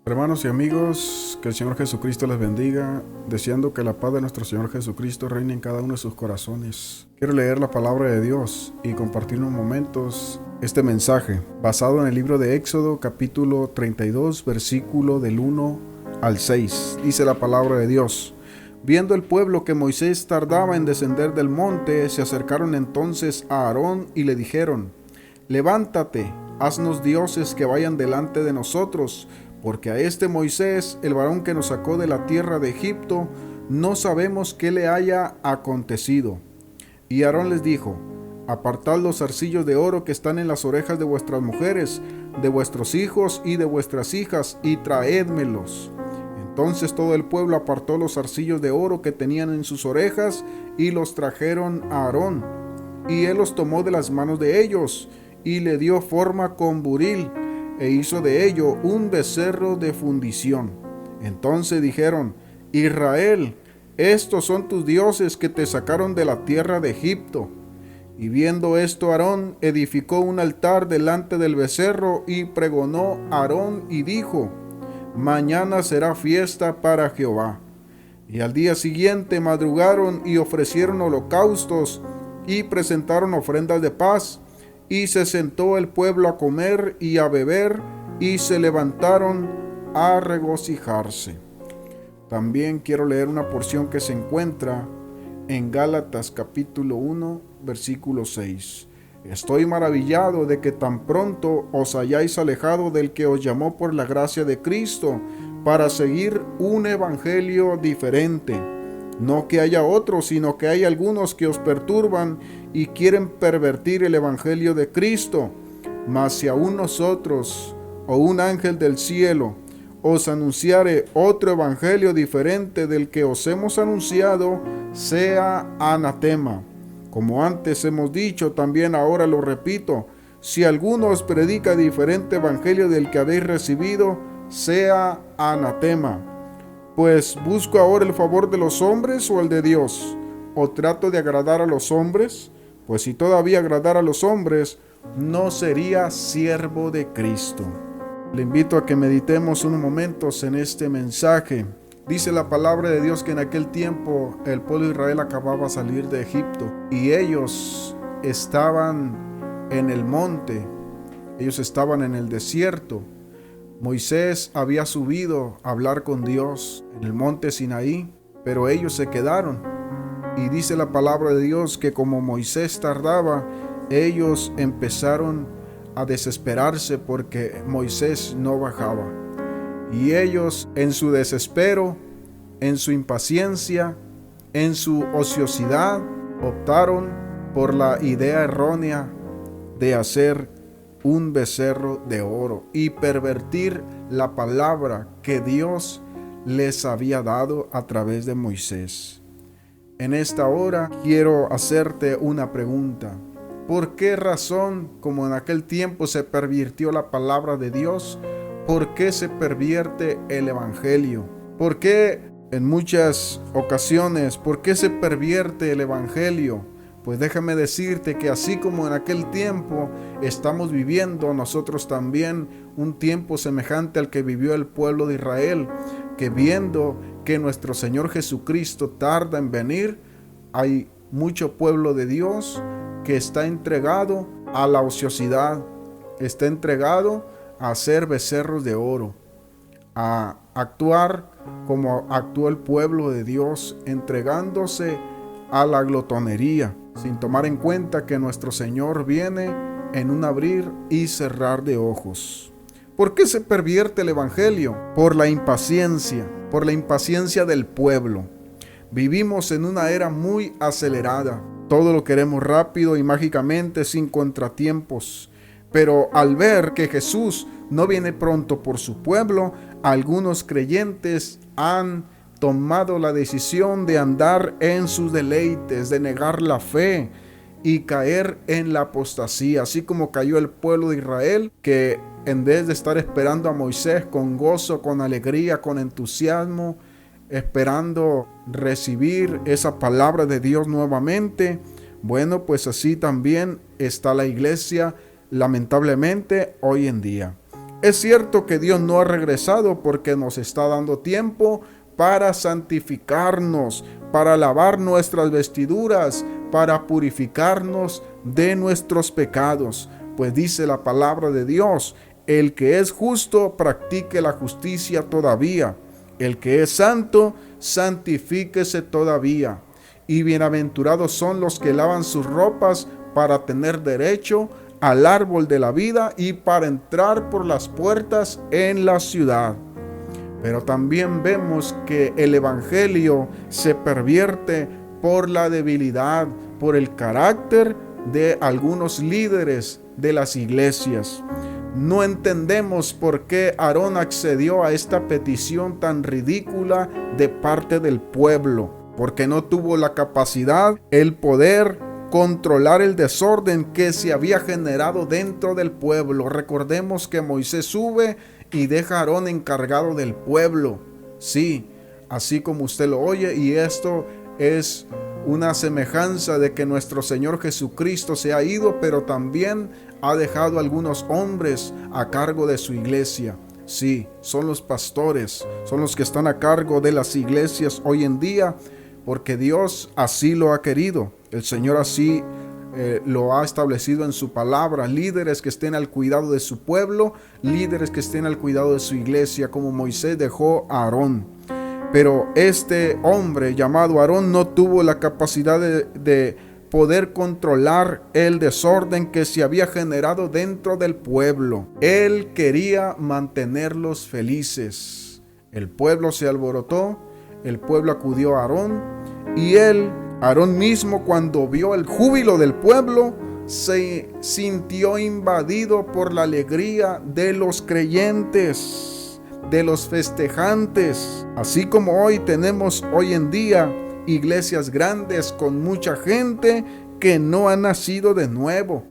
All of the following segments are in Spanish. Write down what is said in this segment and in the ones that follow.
Hermanos y amigos, que el Señor Jesucristo les bendiga, deseando que la paz de nuestro Señor Jesucristo reine en cada uno de sus corazones. Quiero leer la palabra de Dios y compartir unos momentos este mensaje, basado en el libro de Éxodo, capítulo 32, versículo del 1 al 6. Dice la palabra de Dios: Viendo el pueblo que Moisés tardaba en descender del monte, se acercaron entonces a Aarón y le dijeron: Levántate, haznos dioses que vayan delante de nosotros, porque a este Moisés, el varón que nos sacó de la tierra de Egipto, no sabemos qué le haya acontecido. Y Aarón les dijo: Apartad los zarcillos de oro que están en las orejas de vuestras mujeres, de vuestros hijos y de vuestras hijas, y traédmelos. Entonces todo el pueblo apartó los zarcillos de oro que tenían en sus orejas, y los trajeron a Aarón. Y él los tomó de las manos de ellos, y le dio forma con buril, e hizo de ello un becerro de fundición. Entonces dijeron: Israel, estos son tus dioses que te sacaron de la tierra de Egipto. Y viendo esto, Aarón edificó un altar delante del becerro, y pregonó Aarón y dijo: Mañana será fiesta para Jehová. Y al día siguiente madrugaron y ofrecieron holocaustos y presentaron ofrendas de paz. Y se sentó el pueblo a comer y a beber, y se levantaron a regocijarse. También quiero leer una porción que se encuentra en Gálatas capítulo 1, versículo 6. Estoy maravillado de que tan pronto os hayáis alejado del que os llamó por la gracia de Cristo, para seguir un evangelio diferente. No que haya otros, sino que hay algunos que os perturban y quieren pervertir el evangelio de Cristo. Mas si aún nosotros, o un ángel del cielo, os anunciare otro evangelio diferente del que os hemos anunciado, sea anatema. Como antes hemos dicho, también ahora lo repito: si alguno os predica diferente evangelio del que habéis recibido, sea anatema. Pues ¿busco ahora el favor de los hombres o el de Dios? ¿O trato de agradar a los hombres? Pues si todavía agradara a los hombres, no sería siervo de Cristo. Le invito a que meditemos unos momentos en este mensaje. Dice la palabra de Dios que en aquel tiempo el pueblo de Israel acababa de salir de Egipto y ellos estaban en el monte, ellos estaban en el desierto. Moisés había subido a hablar con Dios en el monte Sinaí, pero ellos se quedaron. Y dice la palabra de Dios que como Moisés tardaba, ellos empezaron a desesperarse porque Moisés no bajaba. Y ellos, en su desespero, en su impaciencia, en su ociosidad, optaron por la idea errónea de hacer un becerro de oro y pervertir la palabra que Dios les había dado a través de Moisés. En esta hora quiero hacerte una pregunta. ¿Por qué razón, como en aquel tiempo se pervirtió la palabra de Dios, por qué se pervierte el evangelio? ¿Por qué en muchas ocasiones, por qué se pervierte el evangelio? Pues déjame decirte que así como en aquel tiempo estamos viviendo nosotros también un tiempo semejante al que vivió el pueblo de Israel, que viendo que nuestro Señor Jesucristo tarda en venir, hay mucho pueblo de Dios que está entregado a la ociosidad, está entregado a hacer becerros de oro, a actuar como actuó el pueblo de Dios, entregándose a la glotonería, sin tomar en cuenta que nuestro Señor viene en un abrir y cerrar de ojos. ¿Por qué se pervierte el evangelio? Por la impaciencia del pueblo. Vivimos en una era muy acelerada. Todo lo queremos rápido y mágicamente, sin contratiempos. Pero al ver que Jesús no viene pronto por su pueblo, algunos creyentes han tomado la decisión de andar en sus deleites, de negar la fe y caer en la apostasía, así como cayó el pueblo de Israel, que en vez de estar esperando a Moisés con gozo, con alegría, con entusiasmo, esperando recibir esa palabra de Dios nuevamente, bueno, pues así también está la iglesia, lamentablemente, hoy en día. Es cierto que Dios no ha regresado porque nos está dando tiempo para santificarnos, para lavar nuestras vestiduras, para purificarnos de nuestros pecados. Pues dice la palabra de Dios: el que es justo, practique la justicia todavía. El que es santo, santifíquese todavía. Y bienaventurados son los que lavan sus ropas para tener derecho al árbol de la vida y para entrar por las puertas en la ciudad. Pero también vemos que el evangelio se pervierte por la debilidad, por el carácter de algunos líderes de las iglesias. No entendemos por qué Aarón accedió a esta petición tan ridícula de parte del pueblo, porque no tuvo la capacidad, el poder, controlar el desorden que se había generado dentro del pueblo. Recordemos que Moisés sube y deja a Aarón encargado del pueblo. Sí, así como usted lo oye, y esto es una semejanza de que nuestro Señor Jesucristo se ha ido, pero también ha dejado algunos hombres a cargo de su iglesia. Sí, son los pastores, son los que están a cargo de las iglesias hoy en día, porque Dios así lo ha querido. El Señor así lo ha establecido en su palabra. Líderes que estén al cuidado de su pueblo, líderes que estén al cuidado de su iglesia, como Moisés dejó a Aarón. Pero este hombre llamado Aarón no tuvo la capacidad de poder controlar el desorden que se había generado dentro del pueblo. Él quería mantenerlos felices. El pueblo se alborotó, el pueblo acudió a Aarón, y Aarón mismo, cuando vio el júbilo del pueblo, se sintió invadido por la alegría de los creyentes, de los festejantes. Así como hoy tenemos hoy en día iglesias grandes con mucha gente que no ha nacido de nuevo,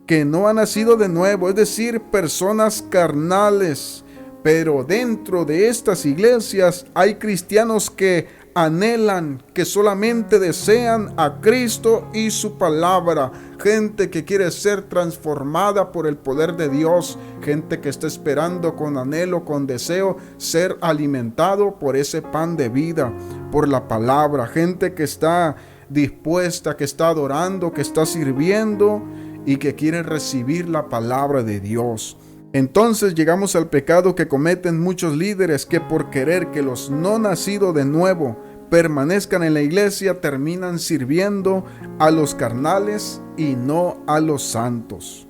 es decir, personas carnales. Pero dentro de estas iglesias hay cristianos que anhelan, que solamente desean a Cristo y su palabra. Gente que quiere ser transformada por el poder de Dios. Gente que está esperando con anhelo, con deseo, ser alimentado por ese pan de vida, por la palabra. Gente que está dispuesta, que está adorando, que está sirviendo y que quiere recibir la palabra de Dios. Entonces llegamos al pecado que cometen muchos líderes, que por querer que los no nacidos de nuevo permanezcan en la iglesia, terminan sirviendo a los carnales y no a los santos.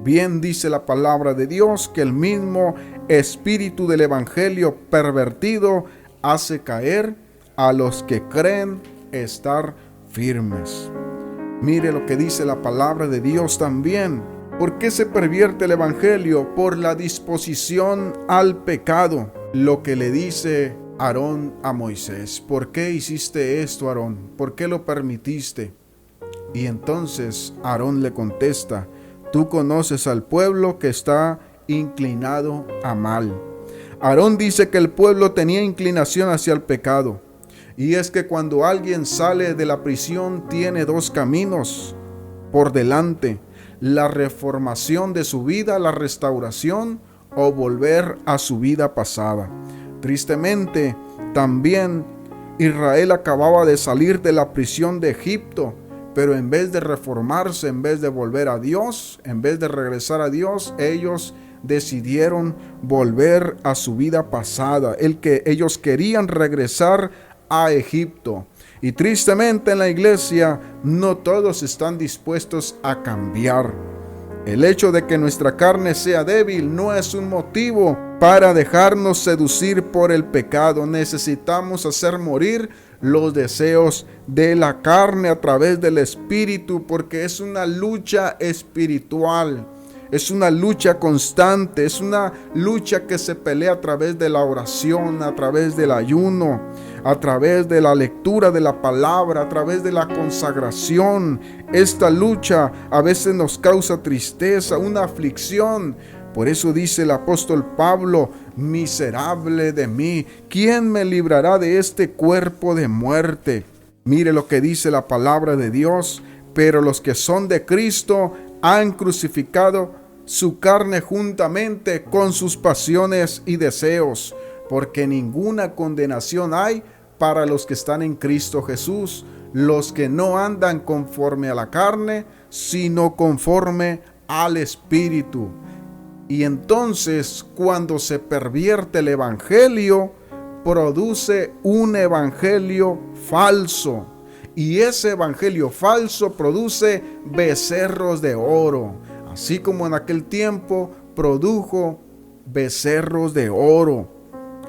Bien dice la palabra de Dios que el mismo espíritu del evangelio pervertido hace caer a los que creen estar firmes. Mire lo que dice la palabra de Dios también. ¿Por qué se pervierte el evangelio? Por la disposición al pecado. Lo que le dice Aarón a Moisés: ¿por qué hiciste esto, Aarón? ¿Por qué lo permitiste? Y entonces Aarón le contesta: tú conoces al pueblo que está inclinado a mal. Aarón dice que el pueblo tenía inclinación hacia el pecado. Y es que cuando alguien sale de la prisión tiene dos caminos por delante: la reformación de su vida, la restauración, o volver a su vida pasada. Tristemente, también Israel acababa de salir de la prisión de Egipto, pero en vez de reformarse, en vez de volver a Dios, en vez de regresar a Dios, ellos decidieron volver a su vida pasada. Ellos querían regresar a Egipto. Y tristemente en la iglesia no todos están dispuestos a cambiar. El hecho de que nuestra carne sea débil no es un motivo para dejarnos seducir por el pecado. Necesitamos hacer morir los deseos de la carne a través del Espíritu, porque es una lucha espiritual. Es una lucha constante, es una lucha que se pelea a través de la oración, a través del ayuno, a través de la lectura de la palabra, a través de la consagración. Esta lucha a veces nos causa tristeza, una aflicción. Por eso dice el apóstol Pablo: miserable de mí, ¿quién me librará de este cuerpo de muerte? Mire lo que dice la palabra de Dios: pero los que son de Cristo han crucificado su carne juntamente con sus pasiones y deseos, porque ninguna condenación hay para los que están en Cristo Jesús, los que no andan conforme a la carne, sino conforme al Espíritu. Y entonces, cuando se pervierte el evangelio, produce un evangelio falso. Y ese evangelio falso produce becerros de oro, así como en aquel tiempo produjo becerros de oro.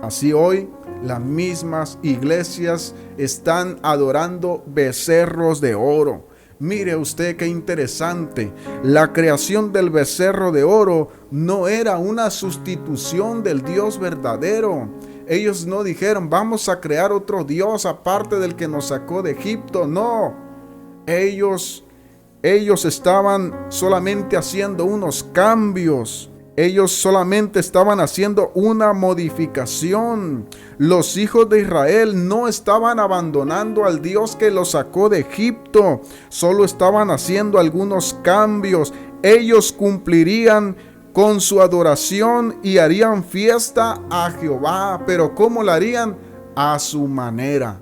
Así hoy las mismas iglesias están adorando becerros de oro. Mire usted qué interesante. La creación del becerro de oro no era una sustitución del Dios verdadero. Ellos no dijeron, vamos a crear otro Dios aparte del que nos sacó de Egipto. No, ellos estaban solamente haciendo unos cambios. Ellos solamente estaban haciendo una modificación. Los hijos de Israel no estaban abandonando al Dios que los sacó de Egipto. Solo estaban haciendo algunos cambios. Ellos cumplirían con su adoración y harían fiesta a Jehová. Pero ¿cómo la harían? A su manera,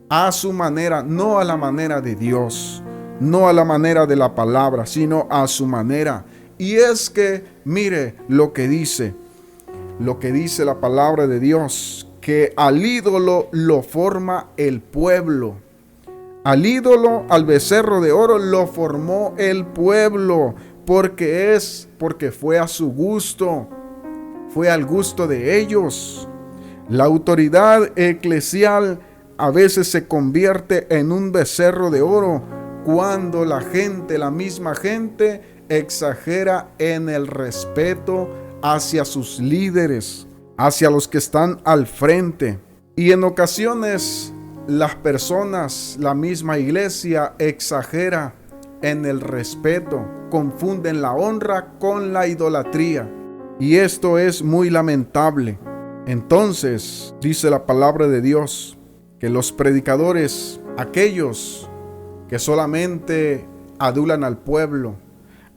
no a la manera de Dios, no a la manera de la palabra, sino a su manera. Y es que, mire lo que dice la palabra de Dios, que al ídolo lo forma el pueblo. Al ídolo, al becerro de oro, lo formó el pueblo, porque fue a su gusto, fue al gusto de ellos. La autoridad eclesial a veces se convierte en un becerro de oro cuando la misma gente, exagera en el respeto hacia sus líderes, hacia los que están al frente. Y en ocasiones las personas, la misma iglesia, exagera en el respeto, confunden la honra con la idolatría. Y esto es muy lamentable. Entonces, dice la palabra de Dios, que los predicadores, aquellos que solamente adulan al pueblo,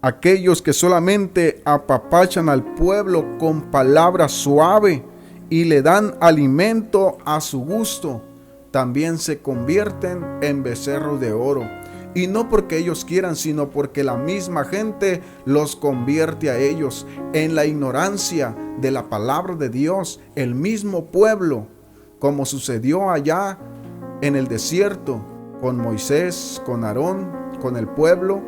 aquellos que solamente apapachan al pueblo con palabra suave y le dan alimento a su gusto, también se convierten en becerros de oro. Y no porque ellos quieran, sino porque la misma gente los convierte a ellos en la ignorancia de la palabra de Dios. El mismo pueblo, como sucedió allá en el desierto con Moisés, con Aarón, con el pueblo,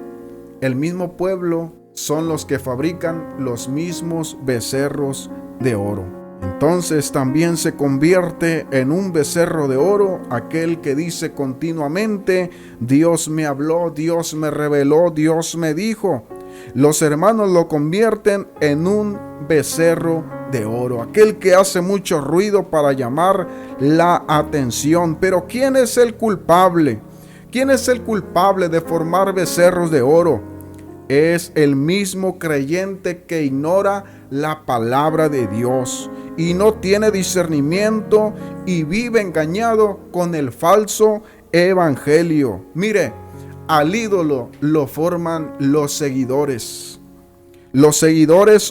el mismo pueblo son los que fabrican los mismos becerros de oro. Entonces también se convierte en un becerro de oro aquel que dice continuamente, Dios me habló, Dios me reveló, Dios me dijo. Los hermanos lo convierten en un becerro de oro, aquel que hace mucho ruido para llamar la atención. Pero ¿quién es el culpable? ¿Quién es el culpable de formar becerros de oro? Es el mismo creyente que ignora la palabra de Dios y no tiene discernimiento y vive engañado con el falso evangelio. Mire, al ídolo lo forman los seguidores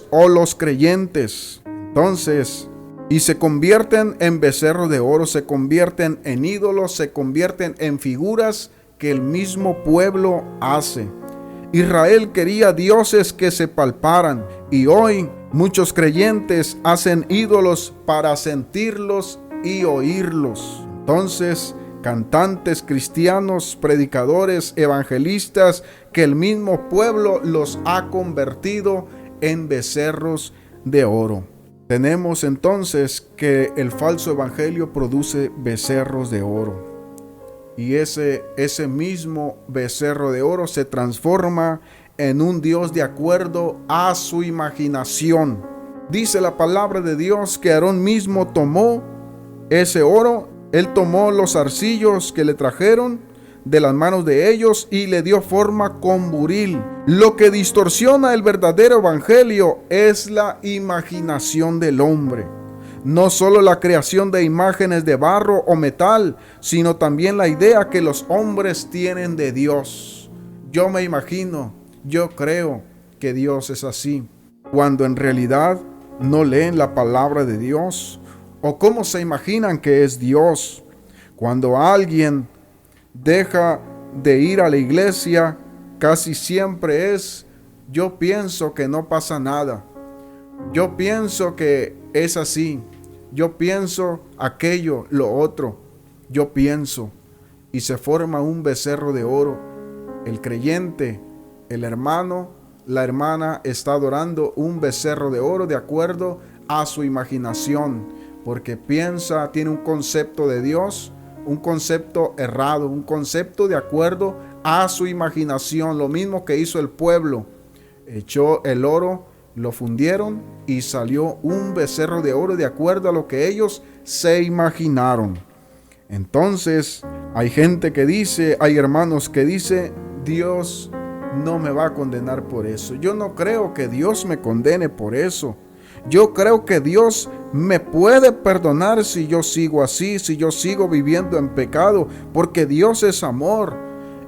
o los creyentes. Entonces, y se convierten en becerros de oro, se convierten en ídolos, se convierten en figuras que el mismo pueblo hace. Israel quería dioses que se palparan y hoy muchos creyentes hacen ídolos para sentirlos y oírlos. Entonces, cantantes cristianos, predicadores, evangelistas, que el mismo pueblo los ha convertido en becerros de oro. Tenemos entonces que el falso evangelio produce becerros de oro. Y ese mismo becerro de oro se transforma en un Dios de acuerdo a su imaginación. Dice la palabra de Dios que Aarón mismo tomó ese oro. Él tomó los arcillos que le trajeron de las manos de ellos y le dio forma con buril. Lo que distorsiona el verdadero evangelio es la imaginación del hombre. No solo la creación de imágenes de barro o metal, sino también la idea que los hombres tienen de Dios. Yo me imagino, yo creo que Dios es así. cuando en realidad no leen la palabra de Dios? ¿O cómo se imaginan que es Dios? Cuando alguien deja de ir a la iglesia, casi siempre es: yo pienso que no pasa nada, yo pienso que es así, yo pienso aquello, lo otro, yo pienso. Y se forma un becerro de oro. El creyente, el hermano, la hermana está adorando un becerro de oro de acuerdo a su imaginación, porque piensa, tiene un concepto de Dios, un concepto errado, un concepto de acuerdo a su imaginación. Lo mismo que hizo el pueblo: echó el oro, lo fundieron y salió un becerro de oro de acuerdo a lo que ellos se imaginaron. Entonces hay gente que dice, hay hermanos que dicen: Dios no me va a condenar por eso. Yo no creo que Dios me condene por eso. Yo creo que Dios me puede perdonar si yo sigo así, si yo sigo viviendo en pecado, porque Dios es amor.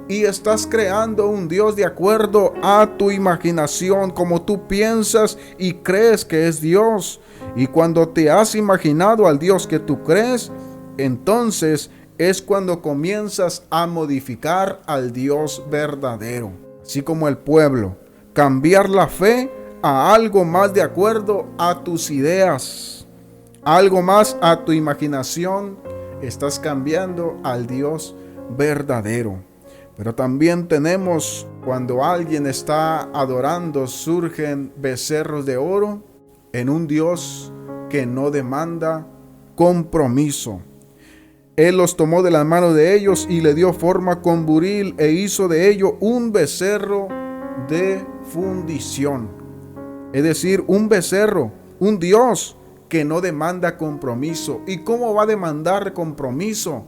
Y estás creando un Dios de acuerdo a tu imaginación, como tú piensas y crees que es Dios. Y cuando te has imaginado al Dios que tú crees, entonces es cuando comienzas a modificar al Dios verdadero. Así como el pueblo, cambiar la fe a algo más de acuerdo a tus ideas, algo más a tu imaginación. Estás cambiando al Dios verdadero. Pero también tenemos, cuando alguien está adorando, surgen becerros de oro en un Dios que no demanda compromiso. Él los tomó de las manos de ellos y le dio forma con buril e hizo de ello un becerro de fundición. Es decir, un becerro, un Dios que no demanda compromiso. ¿Y cómo va a demandar compromiso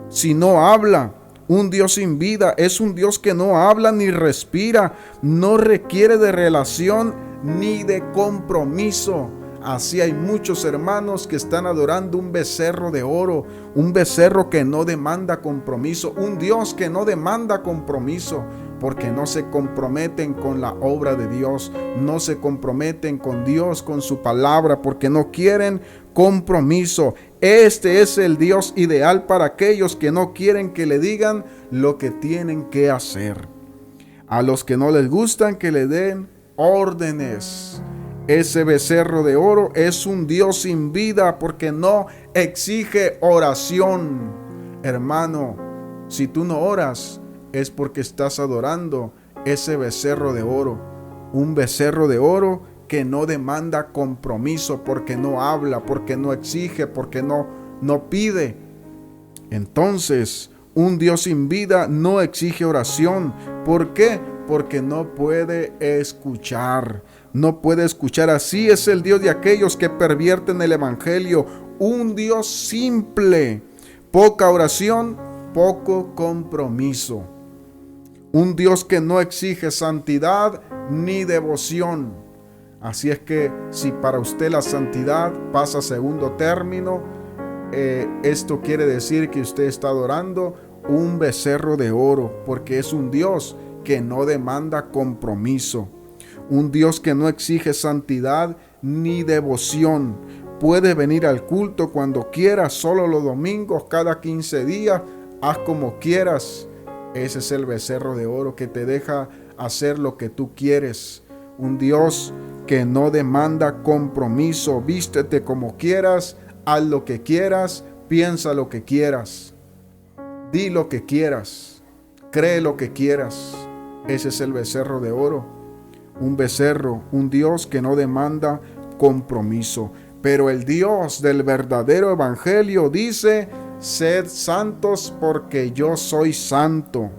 si no habla? Un Dios sin vida es un Dios que no habla ni respira, no requiere de relación ni de compromiso. Así hay muchos hermanos que están adorando un becerro de oro, un becerro que no demanda compromiso, un Dios que no demanda compromiso, porque no se comprometen con la obra de Dios, no se comprometen con Dios, con su palabra, porque no quieren compromiso. Este es el Dios ideal para aquellos que no quieren que le digan lo que tienen que hacer. A los que no les gustan que le den órdenes. Ese becerro de oro es un Dios sin vida porque no exige oración. Hermano, si tú no oras es porque estás adorando ese becerro de oro. Un becerro de oro que no demanda compromiso, porque no habla, porque no exige, porque no pide. Entonces, un Dios sin vida no exige oración. ¿Por qué? Porque no puede escuchar. No puede escuchar. Así es el Dios de aquellos que pervierten el evangelio. Un Dios simple. Poca oración, poco compromiso. Un Dios que no exige santidad ni devoción. Así es que si para usted la santidad pasa a segundo término, esto quiere decir que usted está adorando un becerro de oro, porque es un Dios que no demanda compromiso. Un Dios que no exige santidad ni devoción. Puede venir al culto cuando quieras, solo los domingos, cada 15 días, haz como quieras. Ese es el becerro de oro que te deja hacer lo que tú quieres. Un Dios que no demanda compromiso. Vístete como quieras, haz lo que quieras, piensa lo que quieras, di lo que quieras, cree lo que quieras. Ese es el becerro de oro. Un becerro, un Dios que no demanda compromiso. Pero el Dios del verdadero evangelio dice: sed santos porque yo soy santo.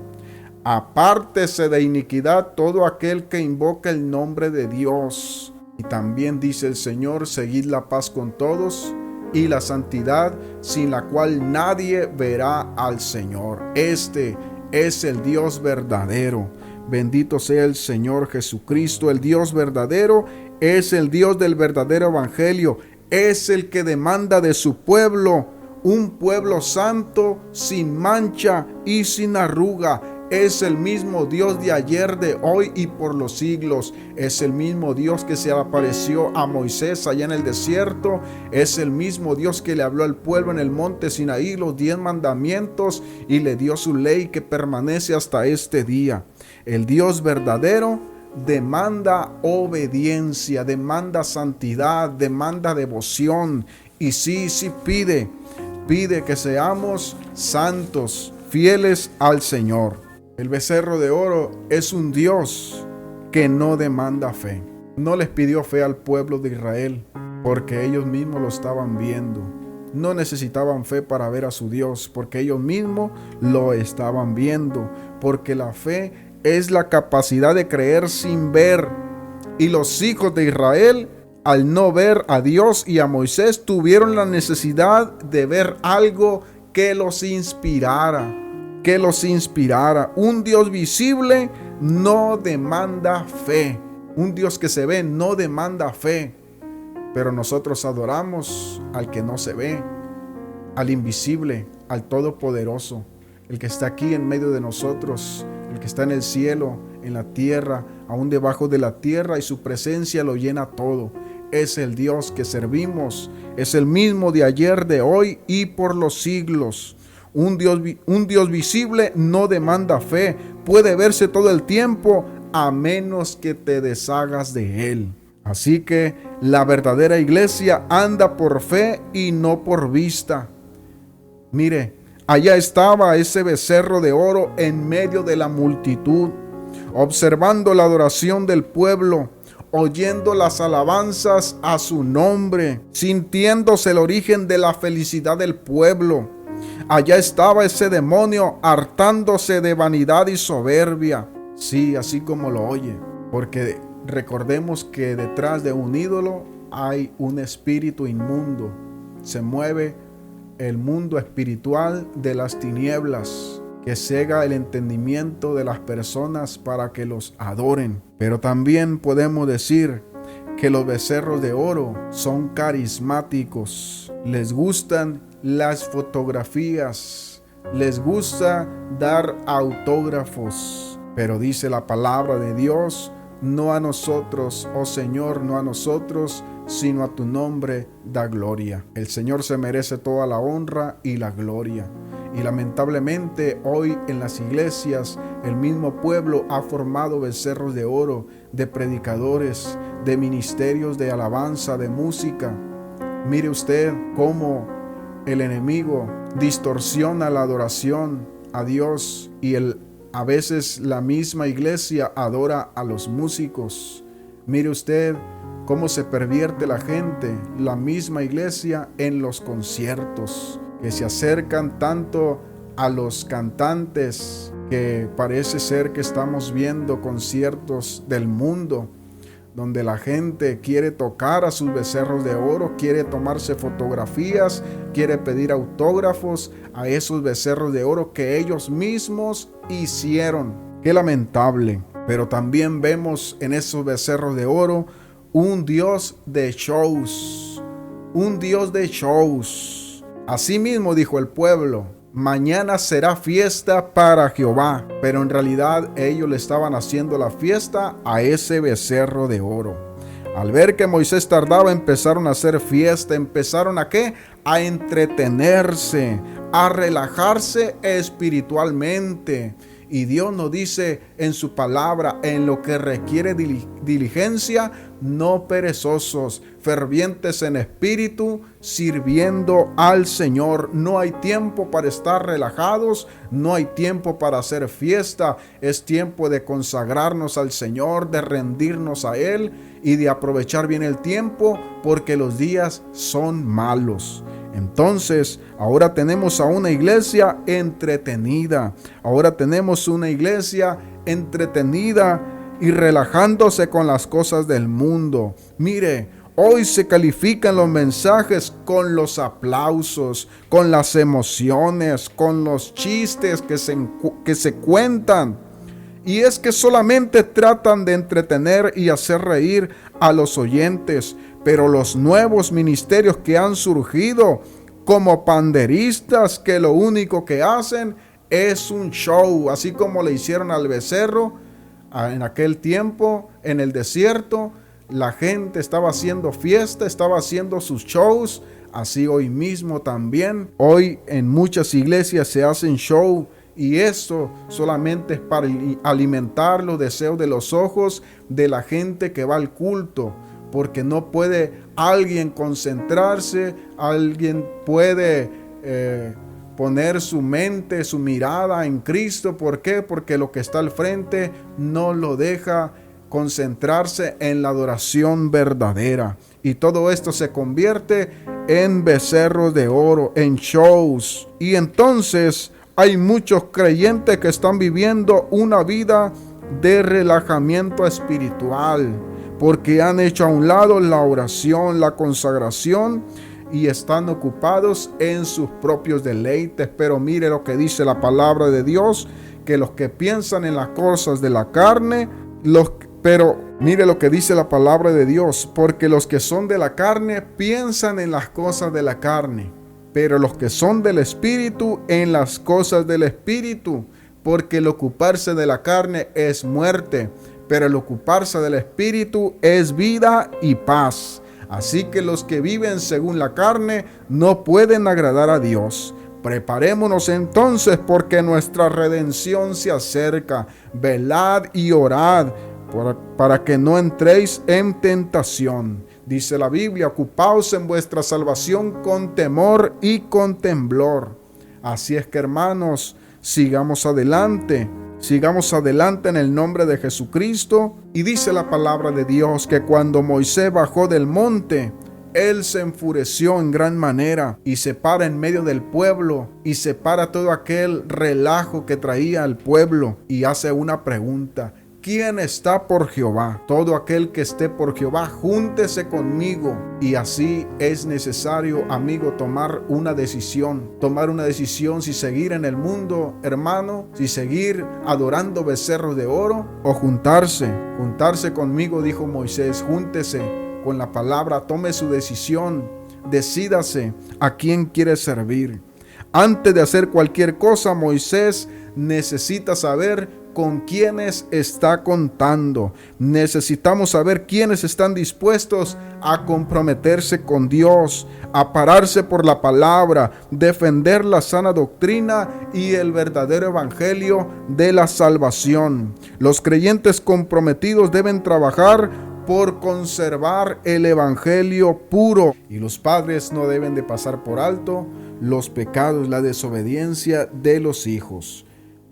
Apártese de iniquidad todo aquel que invoca el nombre de Dios. Y también dice el Señor: seguid la paz con todos y la santidad, sin la cual nadie verá al Señor. Este es el Dios verdadero. Bendito sea el Señor Jesucristo. El Dios verdadero es el Dios del verdadero evangelio. Es el que demanda de su pueblo un pueblo santo, sin mancha y sin arruga. es el mismo Dios de ayer, de hoy y por los siglos. Es el mismo Dios que se apareció a Moisés allá en el desierto. Es el mismo Dios que le habló al pueblo en el monte Sinaí los 10 mandamientos y le dio su ley que permanece hasta este día. El Dios verdadero demanda obediencia, demanda santidad, demanda devoción. Y sí pide que seamos santos, fieles al Señor. El becerro de oro es un Dios que no demanda fe. No les pidió fe al pueblo de Israel porque ellos mismos lo estaban viendo. No necesitaban fe para ver a su Dios porque ellos mismos lo estaban viendo. Porque la fe es la capacidad de creer sin ver. Y los hijos de Israel, al no ver a Dios y a Moisés, tuvieron la necesidad de ver algo que los inspirara. Un Dios visible no demanda fe. Un Dios que se ve no demanda fe. Pero nosotros adoramos al que no se ve, al invisible, al todopoderoso, el que está aquí en medio de nosotros, el que está en el cielo, en la tierra, aún debajo de la tierra, y su presencia lo llena todo. Es el Dios que servimos, es el mismo de ayer, de hoy y por los siglos. Un Dios visible no demanda fe, puede verse todo el tiempo a menos que te deshagas de él. Así que la verdadera iglesia anda por fe y no por vista. Mire, allá estaba ese becerro de oro en medio de la multitud, observando la adoración del pueblo, oyendo las alabanzas a su nombre, sintiéndose el origen de la felicidad del pueblo. Allá estaba ese demonio hartándose de vanidad y soberbia. Sí, así como lo oye, porque recordemos que detrás de un ídolo hay un espíritu inmundo. Se mueve el mundo espiritual de las tinieblas que cega el entendimiento de las personas para que los adoren. Pero también podemos decir que los becerros de oro son carismáticos. Les gustan las fotografías, les gusta dar autógrafos. Pero dice la palabra de Dios: no a nosotros, oh Señor, no a nosotros, sino a tu nombre da gloria. El Señor se merece toda la honra y la gloria. Y lamentablemente hoy en las iglesias el mismo pueblo ha formado becerros de oro, de predicadores, de ministerios de alabanza, de música. Mire usted cómo el enemigo distorsiona la adoración a Dios y a veces la misma iglesia adora a los músicos. Mire usted cómo se pervierte la gente, la misma iglesia, en los conciertos, que se acercan tanto a los cantantes que parece ser que estamos viendo conciertos del mundo, donde la gente quiere tocar a sus becerros de oro, quiere tomarse fotografías, quiere pedir autógrafos a esos becerros de oro que ellos mismos hicieron. Qué lamentable. Pero también vemos en esos becerros de oro un Dios de shows. Un Dios de shows. Así mismo dijo el pueblo: mañana será fiesta para Jehová. Pero en realidad ellos le estaban haciendo la fiesta a ese becerro de oro. Al ver que Moisés tardaba, empezaron a hacer fiesta. ¿Empezaron a qué? A entretenerse, a relajarse espiritualmente. Y Dios nos dice en su palabra: en lo que requiere diligencia, no perezosos, fervientes en espíritu, sirviendo al Señor. No hay tiempo para estar relajados, no hay tiempo para hacer fiesta. Es tiempo de consagrarnos al Señor, de rendirnos a Él y de aprovechar bien el tiempo, porque los días son malos. Entonces, ahora tenemos a una iglesia entretenida. Ahora tenemos una iglesia entretenida y relajándose con las cosas del mundo. Mire, hoy se califican los mensajes con los aplausos, con las emociones, con los chistes que se cuentan. Y es que solamente tratan de entretener y hacer reír a los oyentes. Pero los nuevos ministerios que han surgido como panderistas, que lo único que hacen es un show, así como le hicieron al becerro en aquel tiempo en el desierto. La gente estaba haciendo fiesta, estaba haciendo sus shows. Así hoy mismo también. Hoy en muchas iglesias se hacen show, y eso solamente es para alimentar los deseos de los ojos de la gente que va al culto, porque no puede alguien concentrarse, alguien puede poner su mente, su mirada en Cristo. ¿Por qué? Porque lo que está al frente no lo deja concentrarse en la adoración verdadera. Y todo esto se convierte en becerros de oro, en shows. Y entonces hay muchos creyentes que están viviendo una vida de relajamiento espiritual, porque han hecho a un lado la oración, la consagración, y están ocupados en sus propios deleites. Pero mire lo que dice la palabra de Dios, que los que piensan en las cosas de la carne, mire lo que dice la palabra de Dios, porque los que son de la carne piensan en las cosas de la carne, pero los que son del Espíritu en las cosas del Espíritu, porque el ocuparse de la carne es muerte, pero el ocuparse del Espíritu es vida y paz. Así que los que viven según la carne no pueden agradar a Dios. Preparémonos entonces, porque nuestra redención se acerca. Velad y orad para que no entréis en tentación. Dice la Biblia: ocupaos en vuestra salvación con temor y con temblor. Así es que, hermanos, sigamos adelante en el nombre de Jesucristo. Y dice la palabra de Dios que cuando Moisés bajó del monte, él se enfureció en gran manera y se para en medio del pueblo y se para todo aquel relajo que traía al pueblo y hace una pregunta: ¿quién está por Jehová? Todo aquel que esté por Jehová, júntese conmigo. Y así es necesario, amigo, tomar una decisión si seguir en el mundo, hermano, si seguir adorando becerros de oro, o juntarse conmigo, dijo Moisés. Júntese con la palabra, tome su decisión, decídase a quién quiere servir. Antes de hacer cualquier cosa, Moisés necesita saber con quiénes está contando. Necesitamos saber quiénes están dispuestos a comprometerse con Dios, a pararse por la palabra, defender la sana doctrina y el verdadero evangelio de la salvación. Los creyentes comprometidos deben trabajar por conservar el evangelio puro, y los padres no deben de pasar por alto los pecados, la desobediencia de los hijos.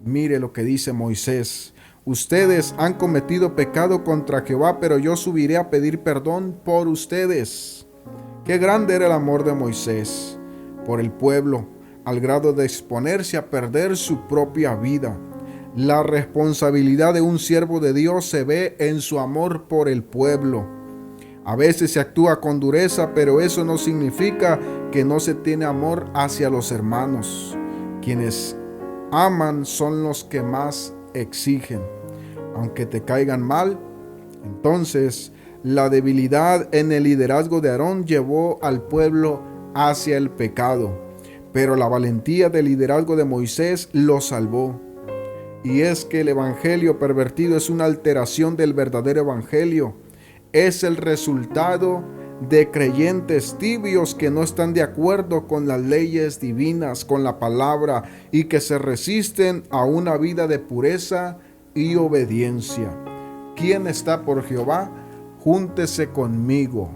Mire lo que dice Moisés: ustedes han cometido pecado contra Jehová, pero yo subiré a pedir perdón por ustedes. Qué grande era el amor de Moisés por el pueblo, al grado de exponerse a perder su propia vida. La responsabilidad de un siervo de Dios se ve en su amor por el pueblo. A veces se actúa con dureza, pero eso no significa que no se tiene amor hacia los hermanos. Quienes aman son los que más exigen, aunque te caigan mal. Entonces, la debilidad en el liderazgo de Aarón llevó al pueblo hacia el pecado, pero la valentía del liderazgo de Moisés lo salvó. Y es que el evangelio pervertido es una alteración del verdadero evangelio. Es el resultado de creyentes tibios que no están de acuerdo con las leyes divinas, con la palabra, y que se resisten a una vida de pureza y obediencia. ¿Quién está por Jehová? Júntese conmigo.